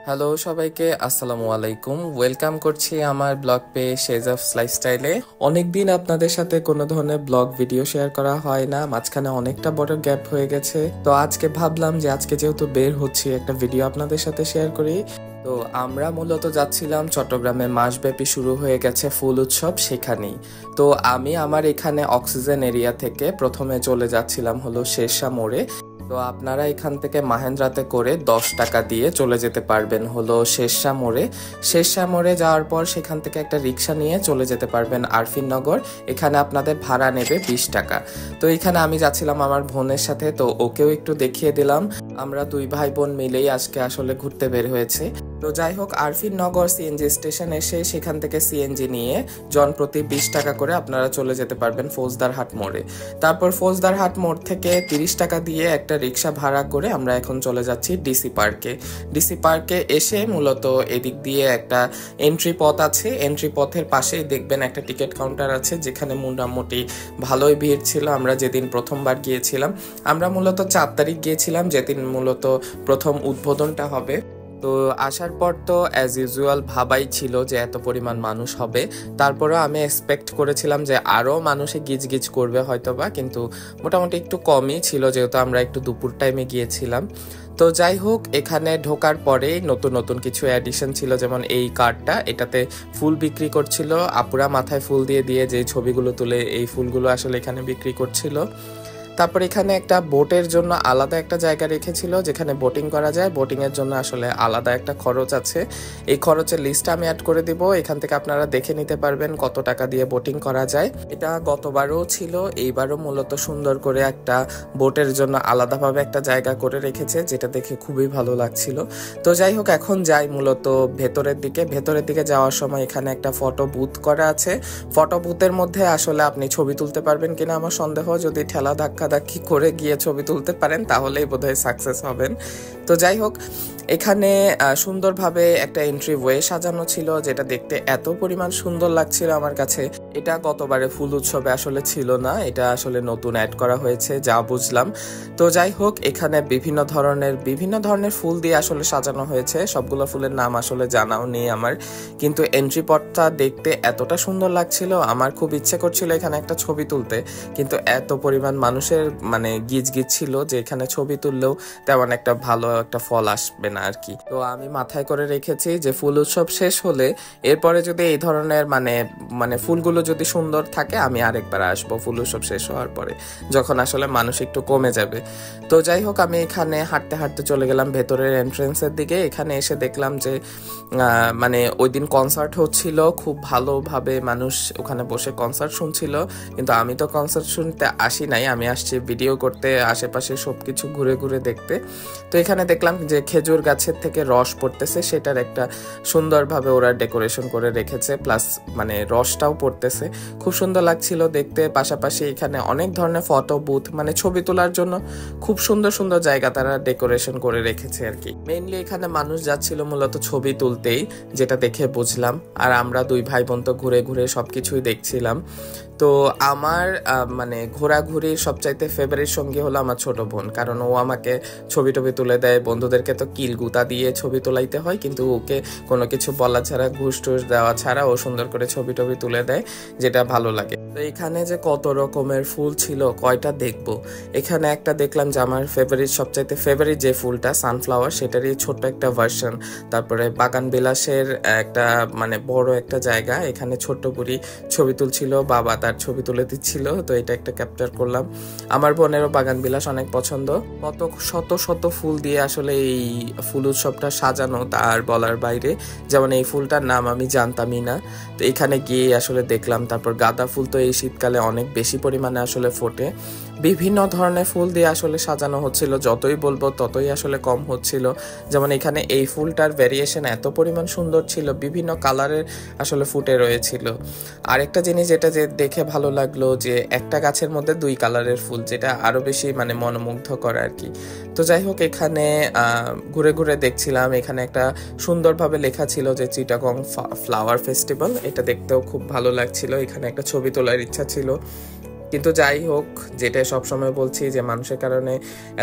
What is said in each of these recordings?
Hello সবাইকে, আসসালামু আলাইকুম। ওয়েলকাম করছি আমার ব্লগ পেজ শেজাফস লাইফস্টাইলে। অনেকদিন আপনাদের সাথে কোনো ধরনের ব্লগ ভিডিও শেয়ার করা হয় না, মাঝখানে অনেকটা বড় গ্যাপ হয়ে গেছে। তো আজকে ভাবলাম যে আজকে যেহেতু বের হচ্ছি, একটা ভিডিও আপনাদের সাথে শেয়ার করি। তো আমরা মূলত যাচ্ছিলাম চট্টগ্রামে, মাসব্যাপী শুরু হয়ে গেছে ফুল উৎসব, সেখানেই। তো আমি আমার এখানে অক্সিজেন এরিয়া থেকে প্রথমে চলে যাচ্ছিলাম হলো শেরশাহ মোড়ে। তো আপনারা এখান থেকে মাহেন্দ্রাতে করে 10 টাকা দিয়ে চলে যেতে পারবেন হলো শেরশাহ মোড়ে। শেরশাহ মোড়ে যাওয়ার পর সেখান থেকে একটা রিক্সা নিয়ে চলে যেতে পারবেন আরফিননগর। এখানে আপনাদের ভাড়া নেবে 20 টাকা। তো এখানে আমি যাচ্ছিলাম আমার বোনের সাথে, তো ওকেও একটু দেখিয়ে দিলাম। আমরা দুই ভাই বোন মিলেই আজকে আসলে ঘুরতে বের হয়েছে। তো যাই হোক, আরফিননগর সিএনজি স্টেশন এসে সেখান থেকে সিএনজি নিয়ে জনপ্রতি 20 টাকা করে আপনারা চলে যেতে পারবেন ফৌজদারহাট মোড়ে। তারপর ফৌজদারহাট মোড় থেকে 30 টাকা দিয়ে একটা রিক্সা ভাড়া করে আমরা এখন চলে যাচ্ছি ডিসি পার্কে। ডিসি পার্কে এসে মূলত এদিক দিয়ে একটা এন্ট্রি পথ আছে, এন্ট্রি পথের পাশেই দেখবেন একটা টিকিট কাউন্টার আছে, যেখানে মোটামুটি ভালোই ভিড় ছিল। আমরা যেদিন প্রথমবার গিয়েছিলাম, আমরা মূলত 4 তারিখ গিয়েছিলাম, যেদিন মূলত প্রথম উদ্বোধনটা হবে। তো আসার পর তো অ্যাজ ইউজুয়াল ভাবাই ছিল যে এত পরিমাণ মানুষ হবে। তারপরেও আমি এক্সপেক্ট করেছিলাম যে আরও মানুষে গিজগিজ করবে হয়তোবা, কিন্তু মোটামুটি একটু কমই ছিল, যেহেতু আমরা একটু দুপুর টাইমে গিয়েছিলাম। তো যাই হোক, এখানে ঢোকার পরেই নতুন নতুন কিছু অ্যাডিশন ছিল, যেমন এই কার্ডটা, এটাতে ফুল বিক্রি করছিল। আপুরা মাথায় ফুল দিয়ে দিয়ে যে ছবিগুলো তুলে, এই ফুলগুলো আসলে এখানে বিক্রি করছিল। তারপর এখানে একটা বোটের জন্য আলাদা একটা জায়গা রেখেছিল, যেখানে বোটিং করা যায়। বোটিং এর জন্য আসলে আলাদা একটা খরচ আছে। এই খরচের লিস্ট আমি অ্যাড করে দিব, এখান থেকে আপনারা দেখে নিতে পারবেন কত টাকা দিয়ে বোটিং করা যায়। এটা গতবারও ছিল, এইবারও মূলত সুন্দর করে একটা বোটের জন্য আলাদাভাবে একটা জায়গা করে রেখেছে, যেটা দেখে খুবই ভালো লাগছিল। তো যাই হোক, এখন যাই মূলত ভেতরের দিকে। ভেতরের দিকে যাওয়ার সময় এখানে একটা ফটো বুথ করা আছে। ফটো বুথের মধ্যে আসলে আপনি ছবি তুলতে পারবেন কিনা আমার সন্দেহ, যদি ঠেলা ধাক্কি করে গিয়ে ছবি তুলতে পারেন তাহলেই বোধহয় সাকসেস হবেন। তো যাই হোক, এখানে সুন্দরভাবে একটা এন্ট্রি ওয়ে সাজানো ছিল, যেটা দেখতে এত পরিমাণ সুন্দর লাগছিল আমার কাছে। এটা গতবারে ফুল উৎসবে আসলে ছিল না, এটা আসলে নতুন অ্যাড করা হয়েছে যা বুঝলাম। তো যাই হোক, এখানে বিভিন্ন ধরনের ফুল দিয়ে আসলে সাজানো হয়েছে। সবগুলো ফুলের নাম আসলে জানাও নেই আমার, কিন্তু এন্ট্রি পথটা দেখতে এতটা সুন্দর লাগছিল, আমার খুব ইচ্ছে করছিল এখানে একটা ছবি তুলতে, কিন্তু এত পরিমাণ মানুষের গিজগিজ ছিল যে এখানে ছবি তুললেও তেমন একটা ভালো একটা ফল আসবে না আর কি। তো আমি মাথায় করে রেখেছি যে ফুল উৎসব শেষ হলে এরপরে যদি এই ধরনের ফুলগুলো যদি সুন্দর থাকে, আমি আরেকবার আসবো ফুল উৎসব শেষ হওয়ার পরে, যখন আসলে মানুষ একটু কমে যাবে। তো যাই হোক, আমি এখানে হাঁটতে হাঁটতে চলে গেলাম ভেতরের এন্ট্রেন্সের দিকে। এখানে এসে দেখলাম যে ওই দিন কনসার্ট হচ্ছিল, খুব ভালোভাবে মানুষ ওখানে বসে কনসার্ট শুনছিল। কিন্তু আমি তো কনসার্ট শুনতে আসি নাই, আমি আসছি ভিডিও করতে, আশেপাশে সবকিছু ঘুরে ঘুরে দেখতে। তো এখানে দেখলাম যে খেজুর গাছের থেকে রস পড়তেছে, সেটার একটা সুন্দরভাবে ওরা ডেকোরেশন করে রেখেছে, প্লাস রসটাও পড়তেছে, খুব সুন্দর লাগছিল দেখতে। পাশাপাশি এখানে অনেক ধরনের ফটো বুথ, ছবি তোলার জন্য খুব সুন্দর সুন্দর জায়গা তারা ডেকোরেশন করে রেখেছে আর কি। মেইনলি এখানে মানুষ যাচ্ছিল মূলত ছবি তুলতেই, যেটা দেখে বুঝলাম। আর আমরা দুই ভাই বোন তো ঘুরে ঘুরে সবকিছুই দেখছিলাম। তো আমার ঘোরাঘুরির সবচাইতে ফেভারিট সঙ্গী হলো আমার ছোট বোন, কারণ ও আমাকে ছবি টবি তুলে দেয়। বন্ধুদেরকে তো কিল গুতা দিয়ে ছবি তোলাইতে হয়, কিন্তু ওকে কোনো কিছু বলা ছাড়া, ঘুষ টুস দেওয়া ছাড়া ও সুন্দর করে ছবি টবি তুলে দেয়, যেটা ভালো লাগে। তো এখানে যে কত রকমের ফুল ছিল, কয়টা দেখবো। এখানে একটা দেখলাম যে আমার সবচাইতে ফেভারিট যে ফুলটা সানফ্লাওয়ার, সেটারই ছোট্ট একটা ভার্সন। তারপরে বাগান বিলাসের একটা বড় একটা জায়গা, এখানে ছোট্ট বুড়ি ছবি তুলছিল, বাবা তার ছবি তুলে দিচ্ছিল, তো এটা একটা ক্যাপচার করলাম। আমার বোনেরও বাগান বিলাস অনেক পছন্দ। কত শত শত ফুল দিয়ে আসলে এই ফুল উৎসবটা সাজানো তার বলার বাইরে। যেমন এই ফুলটার নাম আমি জানতামই না, তো এখানে গিয়ে আসলে দেখলাম। তারপর গাঁদা ফুল তো এই শীতকালে অনেক বেশি পরিমাণে আসলে ফোটে। বিভিন্ন ধরনের ফুল দিয়ে আসলে সাজানো হচ্ছিল, যতই বলবো ততই আসলে কম হচ্ছিল। যেমন এখানে এই ফুলটার ভ্যারিয়েশন এত পরিমাণ সুন্দর ছিল, বিভিন্ন কালারের আসলে ফুটে রয়েছিল। আরেকটা জিনিস যেটা যে দেখে ভালো লাগলো, যে একটা গাছের মধ্যে 2 কালারের ফুল, যেটা আরো বেশি মনোমুগ্ধ করে আর কি। তো যাই হোক, এখানে ঘুরে ঘুরে দেখছিলাম। এখানে একটা সুন্দরভাবে লেখা ছিল যে চিটাগং ফ্লাওয়ার ফেস্টিভ্যাল, এটা দেখতেও খুব ভালো লাগছিল। এখানে একটা ছবি তোলার ইচ্ছা ছিল। কিন্তু যাই হোক, যেটা সবসময় বলছি যে মানুষের কারণে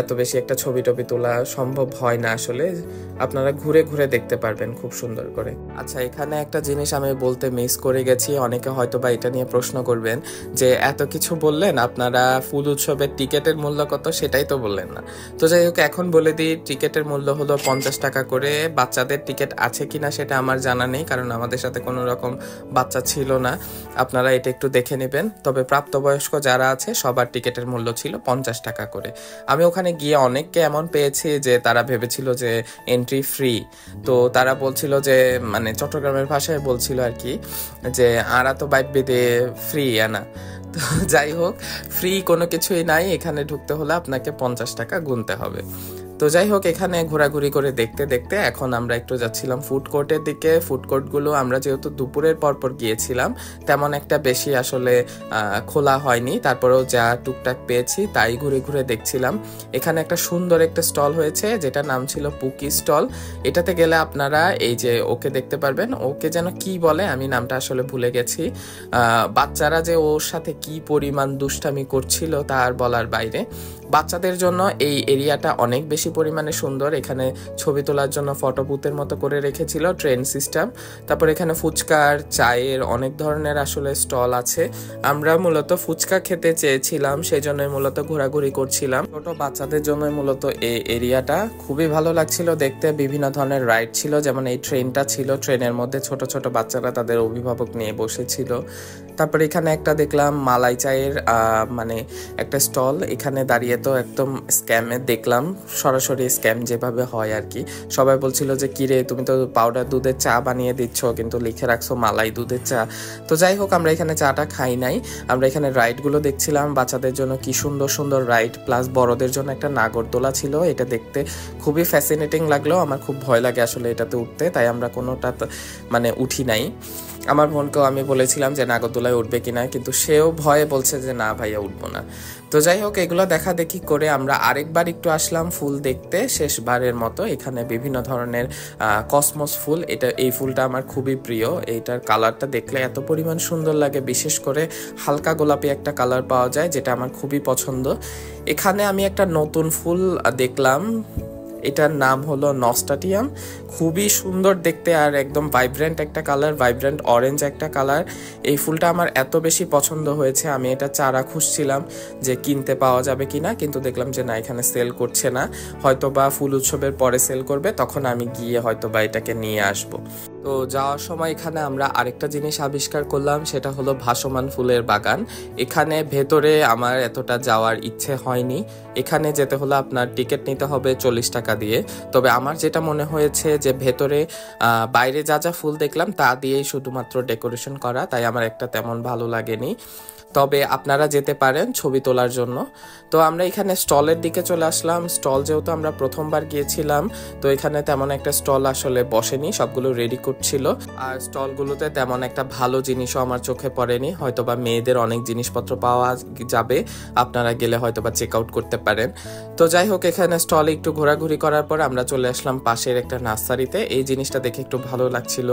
এত বেশি একটা ছবি টবি তোলা সম্ভব হয় না আসলে। আপনারা ঘুরে ঘুরে দেখতে পারবেন খুব সুন্দর করে। আচ্ছা, এখানে একটা জিনিস আমি বলতে মিস করে গেছি। অনেকে হয়তো বা এটা নিয়ে প্রশ্ন করবেন যে এত কিছু বললেন, আপনারা ফুল উৎসবের টিকিটের মূল্য কত সেটাই তো বললেন না। তো যাই হোক, এখন বলে দিই, টিকিটের মূল্য হলো 50 টাকা করে। বাচ্চাদের টিকিট আছে কিনা সেটা আমার জানা নেই, কারণ আমাদের সাথে কোনো রকম বাচ্চা ছিল না। আপনারা এটা একটু দেখে নেবেন। তবে প্রাপ্তবয়স্ক যারা আছে সবার টিকিটের মূল্য ছিল 50 টাকা করে। আমি ওখানে গিয়ে অনেককে এমন পেয়েছি যে তারা ভেবেছিল যে এন্ট্রি ফ্রি। তো তারা বলছিল যে, মানে চট্টগ্রামের ভাষায় বলছিল আর কি, যে আরা তো বাইক বেঁধে ফ্রি আনা। তো যাই হোক, ফ্রি কোনো কিছুই নাই, এখানে ঢুকতে হলে আপনাকে 50 টাকা গুনতে হবে। তো যাই হোক, এখানে ঘোরাঘুরি করে দেখতে দেখতে এখন আমরা একটু যাচ্ছিলাম ফুড কোর্টের দিকে। ফুড কোর্টগুলো আমরা যেহেতু দুপুরের পরপর গিয়েছিলাম, তেমন একটা বেশি আসলে খোলা হয়নি। তারপরেও যা টুকটাক পেয়েছি তাই ঘুরে ঘুরে দেখছিলাম। এখানে একটা সুন্দর একটা স্টল হয়েছে, যেটা নাম ছিল পুকি স্টল। এটাতে গেলে আপনারা এই যে ওকে দেখতে পারবেন। ওকে যেন কি বলে, আমি নামটা আসলে ভুলে গেছি। বাচ্চারা যে ওর সাথে কি পরিমাণ দুষ্টামি করছিল তা আর বলার বাইরে। বাচ্চাদের জন্য এই এরিয়াটা অনেক বেশি পরিমাণে সুন্দর। এখানে ছবি তোলার জন্য ফটো বুথের মতো করে রেখেছিল, ট্রেন সিস্টেম। তারপর এখানে ফুচকার, চায়ের অনেক ধরনের আসলে স্টল আছে। আমরা মূলত ফুচকা খেতে চেয়েছিলাম, সেই জন্যই মূলত ঘোরাঘুরি করছিলাম। ছোট বাচ্চাদের জন্য মূলত এই এরিয়াটা খুবই ভালো লাগছিল দেখতে। বিভিন্ন ধরনের রাইড ছিল, যেমন এই ট্রেনটা ছিল, ট্রেনের মধ্যে ছোট ছোট বাচ্চারা তাদের অভিভাবক নিয়ে বসেছিল। তারপর এখানে একটা দেখলাম মালাই চায়ের মানে একটা স্টল। এখানে দাঁড়িয়ে তো একদম স্ক্যামে দেখলাম, সরাসরি স্ক্যাম যেভাবে হয় আর কি। সবাই বলছিল যে কিরে, তুমি তো পাউডার দুধের চা বানিয়ে দিচ্ছ কিন্তু লিখে রাখছো মালাই দুধের চা। তো যাই হোক, আমরা এখানে চাটা খাই নাই, আমরা এখানে রাইডগুলো দেখছিলাম। বাচ্চাদের জন্য কি সুন্দর সুন্দর রাইড, প্লাস বড়দের জন্য একটা নাগরদোলা ছিল। এটা দেখতে খুবই ফ্যাসিনেটিং লাগলো। আমার খুব ভয় লাগে আসলে এটাতে উঠতে, তাই আমরা কোনোটা মানে উঠি নাই। আমার বোনকেও আমি বলেছিলাম যে নাগরদোলায় উঠবে কিনা, কিন্তু সেও ভয়ে বলছে যে না ভাইয়া উঠবো না। তো যাই হোক, এগুলো দেখা দেখি করে আমরা আরেকবার একটু আসলাম ফুল দেখতে, শেষবারের মতো। এখানে বিভিন্ন ধরনের কসমস ফুল, এই ফুলটা আমার খুবই প্রিয়। এইটার কালারটা দেখলে এত পরিমাণ সুন্দর লাগে, বিশেষ করে হালকা গোলাপি একটা কালার পাওয়া যায়, যেটা আমার খুবই পছন্দ। এখানে আমি একটা নতুন ফুল দেখলাম, এটার নাম হলো নস্টাটিয়াম। খুবই সুন্দর দেখতে আর একদম ভাইব্রেন্ট একটা কালার, ভাইব্রেন্ট অরেঞ্জ একটা কালার। এই ফুলটা আমার এত বেশি পছন্দ হয়েছে, আমি এটা চারা খুঁজছিলাম যে কিনতে পাওয়া যাবে কিনা, কিন্তু দেখলাম যে না, এখানে সেল করছে না। হয়তো বা ফুল উৎসবের পরে সেল করবে, তখন আমি গিয়ে হয়তো বা এটাকে নিয়ে আসবো। তো যাওয়ার সময় এখানে আমরা আরেকটা জিনিস আবিষ্কার করলাম, সেটা হলো ভাসমান ফুলের বাগান। এখানে ভেতরে আমার এতটা যাওয়ার ইচ্ছে হয়নি। এখানে যেতে হলে আপনার টিকিট নিতে হবে 40 টাকা দিয়ে। তবে আমার যেটা মনে হয়েছে যে ভেতরে বাইরে যা যা ফুল দেখলাম তা দিয়েই শুধুমাত্র ডেকোরেশন করা, তাই আমার একটা তেমন ভালো লাগেনি। তবে আপনারা যেতে পারেন ছবি তোলার জন্য। তো আমরা এখানে স্টলের দিকে চলে আসলাম। স্টল যেহেতু আমরা প্রথমবার গিয়েছিলাম, তো এখানে তেমন একটা স্টল আসলে বসেনি, সবগুলো রেডি করছিল। আর স্টলগুলোতে তেমন একটা ভালো জিনিসও আমার চোখে পড়েনি। হয়তোবা মেয়েদের অনেক জিনিসপত্র পাওয়া যাবে, আপনারা গেলে হয়তোবা চেক আউট করতে পারেন। তো যাই হোক, এখানে স্টলে একটু ঘোরাঘুরি করার পর আমরা চলে আসলাম পাশের একটা নার্সারিতে। এই জিনিসটা দেখে একটু ভালো লাগছিল।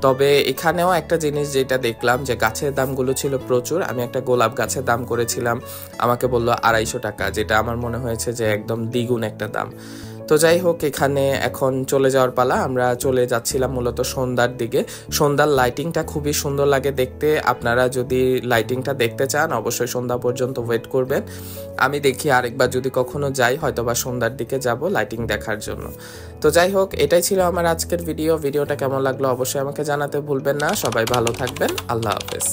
তবে এখানেও একটা জিনিস যেটা দেখলাম, যে গাছের দামগুলো ছিল প্রচুর। আমি একটা গোলাপ গাছের দাম করেছিলাম, আমাকে বললো 250 টাকা, যেটা আমার মনে হয়েছে যে একদম দ্বিগুণ একটা দাম। তো যাই হোক, এখানে এখন চলে যাওয়ার পালা। আমরা চলে যাচ্ছিলাম মূলত সন্ধ্যার দিকে। সন্ধ্যার লাইটিংটা খুবই সুন্দর লাগে দেখতে। আপনারা যদি লাইটিংটা দেখতে চান অবশ্যই সন্ধ্যা পর্যন্ত ওয়েট করবেন। আমি দেখি আরেকবার যদি কখনো যাই, হয়তোবা সন্ধ্যার দিকে যাব লাইটিং দেখার জন্য। তো যাই হোক, এটাই ছিল আমার আজকের ভিডিওটা কেমন লাগলো অবশ্যই আমাকে জানাতে ভুলবেন না। সবাই ভালো থাকবেন, আল্লাহ হাফেজ।